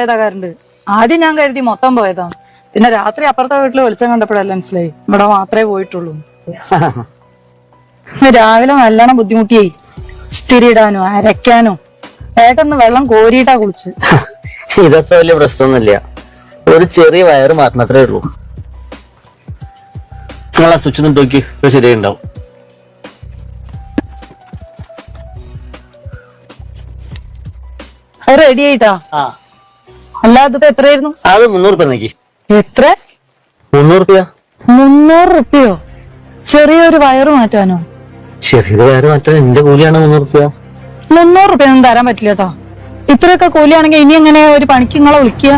പോയതാ കറണ്ട്. ആദ്യം ഞാൻ കരുതി മൊത്തം പോയതാണ്. പിന്നെ രാത്രി അപ്പുറത്തെ വീട്ടിൽ വെളിച്ചം കണ്ടപ്പോഴല്ല മനസ്സിലായി ഇവിടെ മാത്രമേ പോയിട്ടുള്ളൂ. രാവിലെ നല്ലോണം ബുദ്ധിമുട്ടിയായി. ഇസ്തിരി ഇടാനോ അരയ്ക്കാനോ. ഏട്ടന്ന് വെള്ളം കോരിയിട്ടാ കുളിച്ച്. ഇതൊക്കെ വലിയ പ്രശ്നമൊന്നുമില്ല, ഒരു ചെറിയ വയറ് മാറ്റണത്രേ ഉള്ളൂ. നിങ്ങൾ ആ സ്വിച്ച് ഒന്ന് നോക്കി, ശരിയായിണ്ടാവും. അത് റെഡി ആയിട്ടാ? അല്ല അതിപ്പോ എത്രയായിരുന്നു? അത് 300 രൂപ നോക്കി. എത്ര? 300 രൂപ. 300 റുപ്യോ? ചെറിയൊരു വയറ് മാറ്റാനോ? ചെറിയൊരു വയറ് മാറ്റാൻ എന്റെ കൂലിയാണ് 300 രൂപ. 300 റുപ്യ ഒന്നും തരാൻ പറ്റില്ല കേട്ടോ. ഇത്രയൊക്കെ കൂലിയാണെങ്കിൽ ഇനി എങ്ങനെ ഒരു പണിക്ക് നിങ്ങളെ വിളിക്കുക?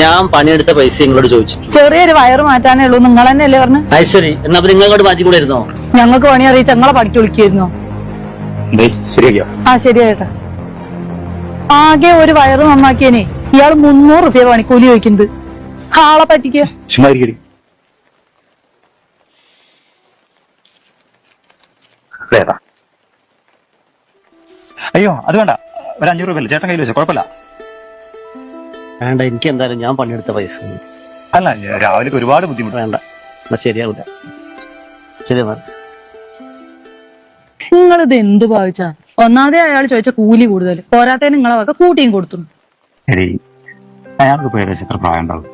ഞാൻ പണിയെടുത്ത പൈസ നിങ്ങളോട് ചോദിച്ചു. ചെറിയൊരു വയറ് മാറ്റാനേ ഉള്ളൂ, നിങ്ങൾ തന്നെ അല്ലേ പറഞ്ഞു? അത് ശരി, എന്നാ നിങ്ങളോട് മാറ്റി കൂടെ ഇരുന്നോ? ഞങ്ങൾക്ക് പണി അറിയിച്ച ഞങ്ങളെ പണിക്ക് വിളിക്കായിരുന്നോ? ആ ശരിയായിട്ടാ. ആകെ ഒരു വയറ് നന്നാക്കിയനെ ഇയാള് 300 റുപ്യ പണിക്കൂലി ചോദിക്കുന്നത്. ആളെ പറ്റിക്കുക. അയ്യോ അത് വേണ്ട, ഒരു 500 രൂപ ചേട്ടൻ കയ്യിൽ വെച്ചു, കുഴപ്പമില്ല. വേണ്ട, എനിക്ക് എന്തായാലും ഞാൻ പണിയെടുത്ത പൈസ. അല്ല രാവിലെ ഒരുപാട് ബുദ്ധിമുട്ട്. വേണ്ട, ശരിയാവില്ല. ശരി എന്നാൽ. നിങ്ങളിത് എന്ത് ഭാവിച്ചാ? ഒന്നാമതേ അയാൾ ചോദിച്ച കൂലി കൂടുതൽ, പോരാത്തതിന് നിങ്ങളെ വക കൂട്ടിയും കൊടുത്തു. അയാൾക്ക് ഇപ്പൊ ഏകദേശം എത്ര പ്രായം ഉണ്ടാവും?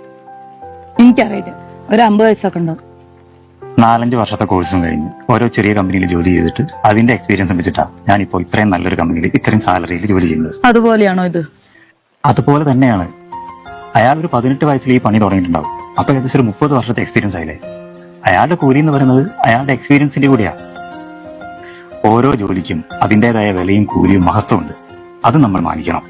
എനിക്കറിയില്ല, ഒരു 50 വയസ്സൊക്കെ ഉണ്ടാവും. 4-5 വർഷത്തെ കോഴ്സും കഴിഞ്ഞ് ഓരോ ചെറിയ കമ്പനിയിൽ ജോലി ചെയ്തിട്ട് അതിന്റെ എക്സ്പീരിയൻസ് വെച്ചിട്ടാണ് ഞാനിപ്പോ ഇത്രയും നല്ലൊരു കമ്പനിയിൽ ഇത്രയും സാലറിയിൽ ജോലി ചെയ്യുന്നത്. അതുപോലെയാണോ ഇത്? അതുപോലെ തന്നെയാണ്. അയാൾ ഒരു 18 വയസ്സിൽ ഈ പണി തുടങ്ങിയിട്ടുണ്ടാവും. അപ്പൊ ഏകദേശം ഒരു 30 വർഷത്തെ എക്സ്പീരിയൻസ് ആയില്ലേ. അയാളുടെ കൂലി എന്ന് പറയുന്നത് അയാളുടെ എക്സ്പീരിയൻസിന്റെ കൂടിയാ. ഓരോ ജോലിക്കും അതിൻ്റെതായ വിലയും കൂലിയും മഹത്വമുണ്ട്. അത് നമ്മൾ മാനിക്കണം.